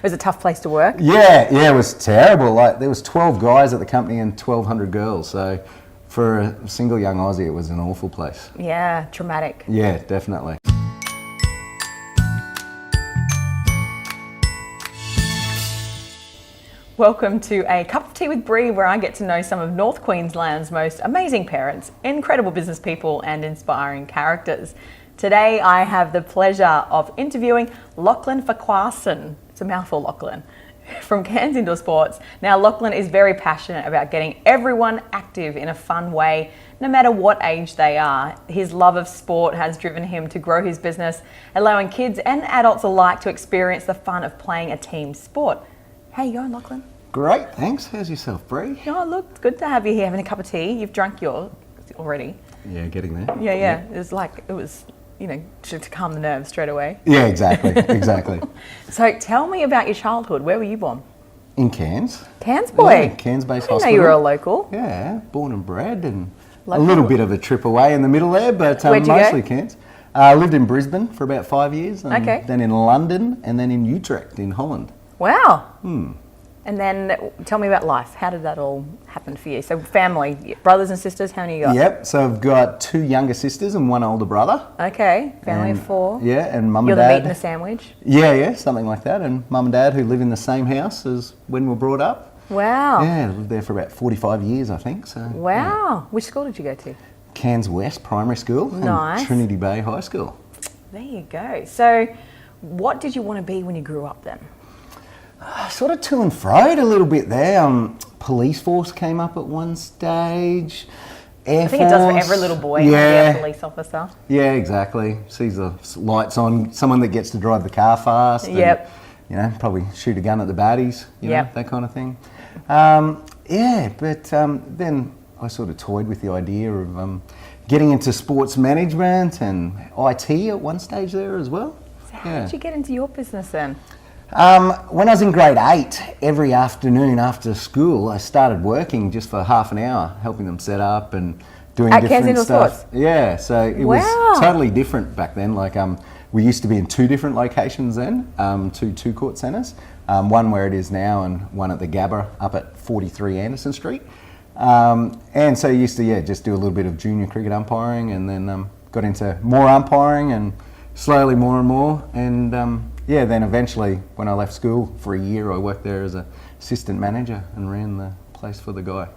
It was a tough place to work. Yeah, it was terrible. Like there was 12 guys at the company and 1,200 girls. So for a single young Aussie, it was an awful place. Yeah, traumatic. Yeah, definitely. Welcome to A Cup of Tea with Bree, where I get to know some of North Queensland's most amazing parents, incredible business people and inspiring characters. Today I have the pleasure of interviewing Lachlan Farquharson. It's a mouthful, Lachlan, from Cairns Indoor Sports. Now, Lachlan is very passionate about getting everyone active in a fun way, no matter what age they are. His love of sport has driven him to grow his business, allowing kids and adults alike to experience the fun of playing a team sport. How you going, Lachlan? Great, thanks. How's yourself, Bree? Oh, look, it's good to have you here having a cup of tea. You've drunk yours already. Yeah, getting there. Yeah. It was to calm the nerves straight away. Yeah, exactly. So tell me about your childhood. Where were you born? In Cairns. Cairns boy? Yeah, Cairns-based I didn't hospital. know you were a local. Yeah, born and bred, and Local. a little bit of a trip away in the middle there, but Where'd you mostly go? Cairns. Lived in Brisbane for about 5 years, and Okay. then in London, and then in Utrecht in Holland. Wow. And then tell me about life. How did that all happen for you? So family, brothers and sisters, how many you got? Yep, so I've got 2 younger sisters and 1 older brother. Okay, family And, of 4. Yeah, and mum You're and the dad. meat and the sandwich? Yeah, something like that. And mum and dad who live in the same house as when we were brought up. Wow. Yeah, lived there for about 45 years, I think. So yeah. Wow. Which school did you go to? Cairns West Primary School Nice. and Trinity Bay High School. There you go. So what did you want to be when you grew up then? Sort of to and froed a little bit there. Police force came up at one stage. Air I think it does for every little boy. Yeah. Be a police officer. Yeah, exactly. Sees the lights on, someone that gets to drive the car fast. Yep. And, probably shoot a gun at the baddies, Yep. that kind of thing. But then I sort of toyed with the idea of getting into sports management and IT at one stage there as well. So how did you get into your business then? When I was in grade 8, every afternoon after school, I started working just for half an hour, helping them set up and doing At Cairns different Indoor stuff. Sports? Yeah, so it Wow. was totally different back then. Like we used to be in 2 different locations then, 2 court centres, one where it is now and one at the Gabba up at 43 Anderson Street. And so I used to just do a little bit of junior cricket umpiring, and then got into more umpiring and slowly more and more. And then eventually when I left school for a year, I worked there as an assistant manager and ran the place for the guy.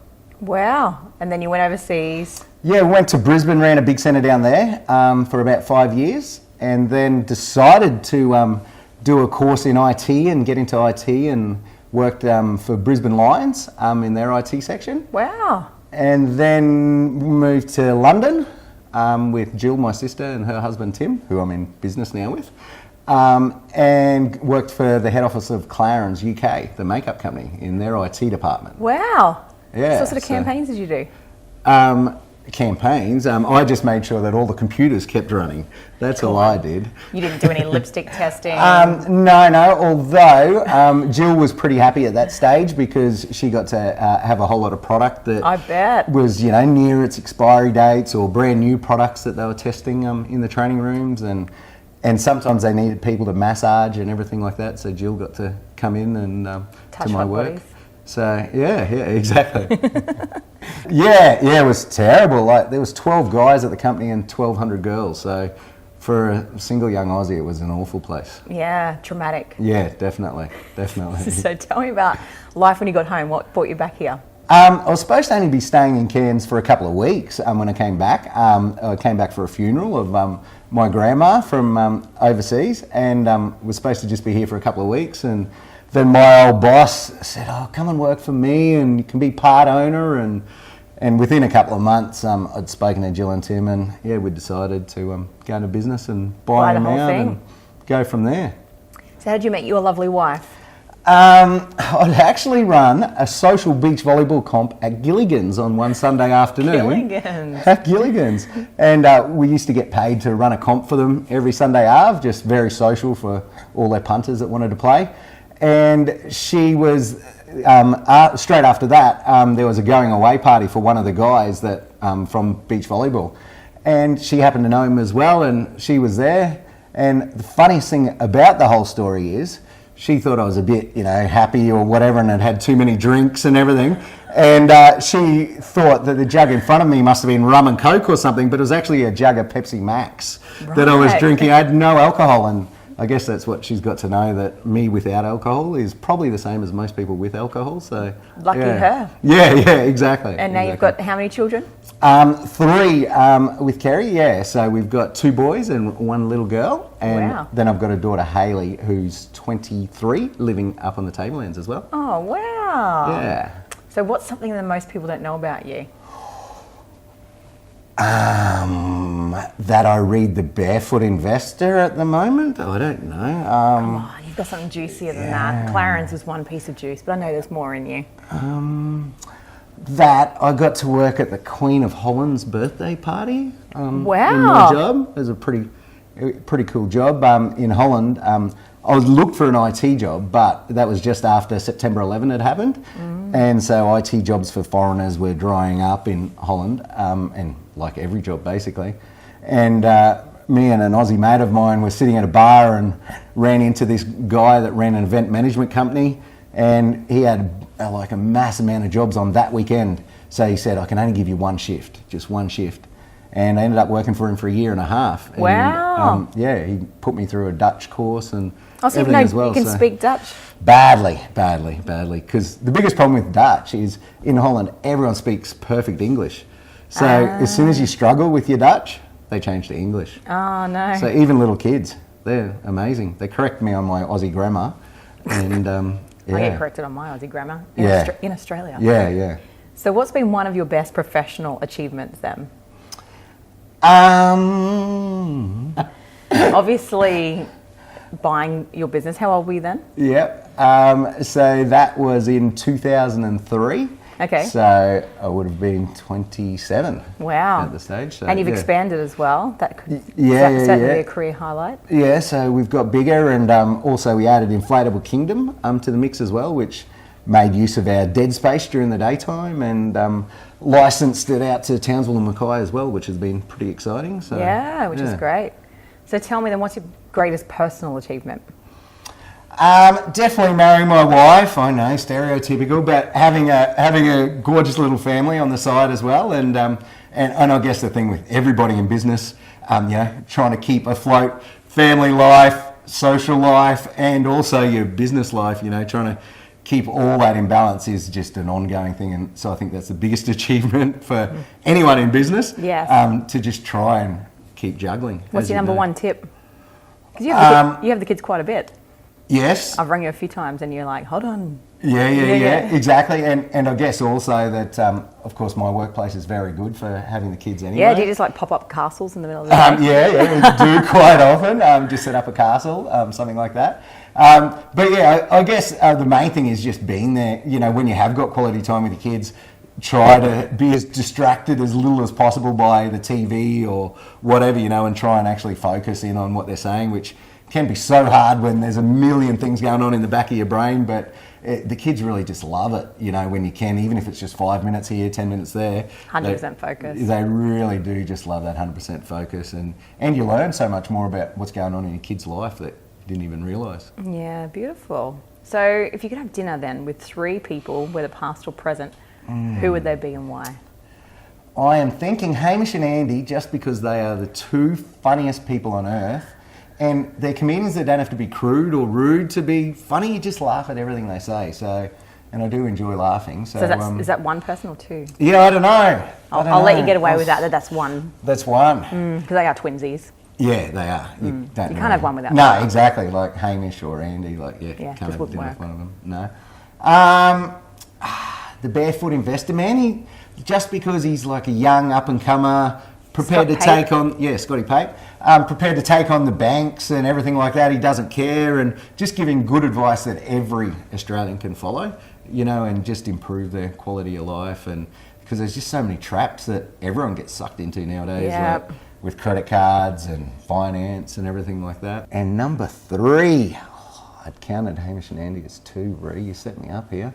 Wow. And then you went overseas. Yeah, went to Brisbane, ran a big centre down there for about 5 years, and then decided to do a course in IT and get into IT, and worked for Brisbane Lions in their IT section. Wow. And then moved to London with Jill, my sister, and her husband Tim, who I'm in business now with, and worked for the head office of Cairns UK, the makeup company, in their IT department. Wow. Yeah, So what sort of campaigns did you do? Campaigns. I just made sure that all the computers kept running. That's all I did. You didn't do any lipstick testing? No. Although Jill was pretty happy at that stage because she got to have a whole lot of product that I bet. was near its expiry dates, or brand new products that they were testing in the training rooms, and sometimes they needed people to massage and everything like that. So Jill got to come in and Touch to my hot work. bodies. So yeah, exactly. Yeah, it was terrible. Like there was 12 guys at the company and 1,200 girls. So for a single young Aussie, it was an awful place. Yeah, traumatic. Yeah, definitely. So tell me about life when you got home. What brought you back here? I was supposed to only be staying in Cairns for a couple of weeks when I came back. I came back for a funeral of my grandma from overseas, and was supposed to just be here for a couple of weeks. And then my old boss said, "Oh, come and work for me, and you can be part owner." And within a couple of months, I'd spoken to Jill and Tim, and we decided to go into business and buy the them whole out thing. and go from there. So how did you meet your lovely wife? I'd actually run a social beach volleyball comp at Gilligan's on one Sunday afternoon. Gilligan's. At Gilligan's. And we used to get paid to run a comp for them every Sunday ave, just very social for all their punters that wanted to play. And she was, straight after that, there was a going away party for one of the guys that from beach volleyball. And she happened to know him as well, and she was there. And the funniest thing about the whole story is, she thought I was a bit, happy or whatever, and had had too many drinks and everything. And she thought that the jug in front of me must have been rum and coke or something, but it was actually a jug of Pepsi Max that I was drinking. I had no alcohol, and I guess that's what she's got to know, that me without alcohol is probably the same as most people with alcohol. So lucky her. Yeah, exactly. And now you've got how many children? 3 with Kerry, yeah. So we've got 2 boys and 1 little girl. And then I've got a daughter, Hayley, who's 23, living up on the Tablelands as well. Oh, wow. Yeah. So what's something that most people don't know about you? That I read The Barefoot Investor at the moment. I don't know. Come on, you've got something juicier than that. Clarence was one piece of juice, but I know there's more in you. That I got to work at the Queen of Holland's birthday party. Wow. In my job. It was a pretty cool job. In Holland, I was looked for an IT job, but that was just after September 11 had happened. And so IT jobs for foreigners were drying up in Holland, and like every job basically. And me and an Aussie mate of mine were sitting at a bar and ran into this guy that ran an event management company, and he had like a mass amount of jobs on that weekend. So he said, I can only give you one shift, just one shift. And I ended up working for him for a year and a half. Wow. And, he put me through a Dutch course and so everything as well. You can speak Dutch? Badly. Because the biggest problem with Dutch is in Holland, everyone speaks perfect English. So as soon as you struggle with your Dutch, they change to English. Oh, no. So even little kids, they're amazing. They correct me on my Aussie grammar. And I get corrected on my Aussie grammar in Australia. Yeah. So what's been one of your best professional achievements then? Obviously, buying your business. How old were you then? Yep. So that was in 2003. Okay. So I would have been 27. Wow. At the stage. So, and you've expanded as well. That could certainly be a career highlight. Yeah. So we've got bigger, and also we added Inflatable Kingdom to the mix as well, which made use of our dead space during the daytime, and licensed it out to Townsville and Mackay as well, which has been pretty exciting. So, which is great. So tell me then, what's your greatest personal achievement? Definitely marrying my wife. I know, stereotypical, but having a gorgeous little family on the side as well, and I guess the thing with everybody in business, trying to keep afloat family life, social life, and also your business life. Trying to keep all that in balance is just an ongoing thing, and so I think that's the biggest achievement for anyone in business. Yes. To just try and keep juggling. What's your number one tip? Because you have the kids quite a bit. Yes. I've rung you a few times and you're like, hold on. Yeah, exactly. And I guess also that, of course, my workplace is very good for having the kids anyway. Yeah, do you just like pop up castles in the middle of the day? We do quite often. Just set up a castle, something like that. But yeah, I guess the main thing is just being there. When you have got quality time with your kids, try to be as distracted as little as possible by the TV or whatever, and try and actually focus in on what they're saying, which can be so hard when there's a million things going on in the back of your brain, but the kids really just love it, when you can, even if it's just 5 minutes here, 10 minutes there. 100% focus. They really do just love that 100% focus, and you learn so much more about what's going on in your kid's life that you didn't even realise. Yeah, beautiful. So if you could have dinner then with 3 people, whether past or present, who would they be and why? I am thinking Hamish and Andy, just because they are the 2 funniest people on earth. And they're comedians that don't have to be crude or rude to be funny. You just laugh at everything they say. So, and I do enjoy laughing. So is that one person or 2? Yeah, I don't know. I'll let you get away with that. That's one. That's one. Because they are twinsies. Yeah, they are. You can't have one without. No, exactly. Like Hamish or Andy. Can't have dinner with one of them. No. The Barefoot Investor man. Just because he's like a young up and comer. Prepared to take on, Scotty Pape, prepared to take on the banks and everything like that. He doesn't care, and just giving good advice that every Australian can follow, and just improve their quality of life. And because there's just so many traps that everyone gets sucked into nowadays, like with credit cards and finance and everything like that. And number 3, I'd counted Hamish and Andy as 2, Bree, you set me up here.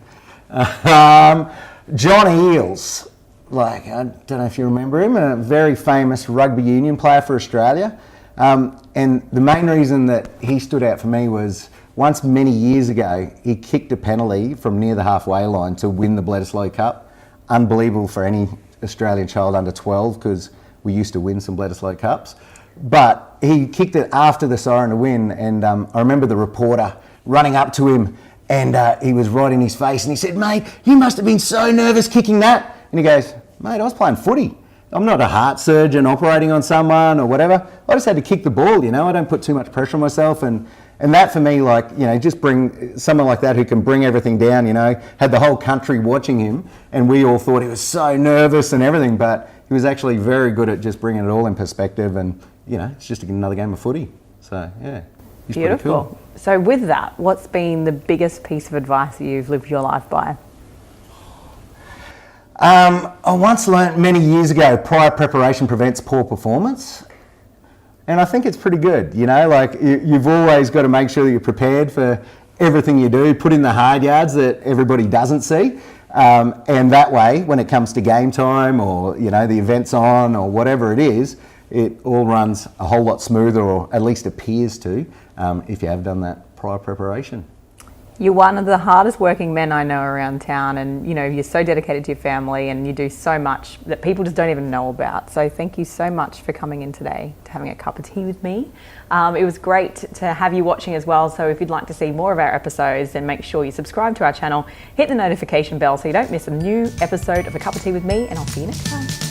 John Eales. I don't know if you remember him, a very famous rugby union player for Australia. And the main reason that he stood out for me was once many years ago, he kicked a penalty from near the halfway line to win the Bledisloe Cup. Unbelievable for any Australian child under 12, because we used to win some Bledisloe Cups. But he kicked it after the siren to win, and I remember the reporter running up to him, and he was right in his face, and he said, "Mate, you must have been so nervous kicking that." And he goes, "Mate, I was playing footy. I'm not a heart surgeon operating on someone or whatever. I just had to kick the ball, you know. I don't put too much pressure on myself." And that for me, like, you know, just bring someone like that who can bring everything down, you know, had the whole country watching him, and we all thought he was so nervous and everything, but he was actually very good at just bringing it all in perspective, and, you know, it's just another game of footy. So, yeah, he's Beautiful. pretty cool. So with that, what's been the biggest piece of advice that you've lived your life by? I once learnt many years ago, prior preparation prevents poor performance. And I think it's pretty good, you know, like you've always got to make sure that you're prepared for everything you do, put in the hard yards that everybody doesn't see. And that way, when it comes to game time or, you know, the event's on or whatever it is, it all runs a whole lot smoother, or at least appears to, if you have done that prior preparation. You're one of the hardest working men I know around town, and you know, you're so dedicated to your family and you do so much that people just don't even know about. So thank you so much for coming in today, to having a cup of tea with me. It was great to have you watching as well. So if you'd like to see more of our episodes, then make sure you subscribe to our channel, hit the notification bell so you don't miss a new episode of A Cup of Tea with me, and I'll see you next time.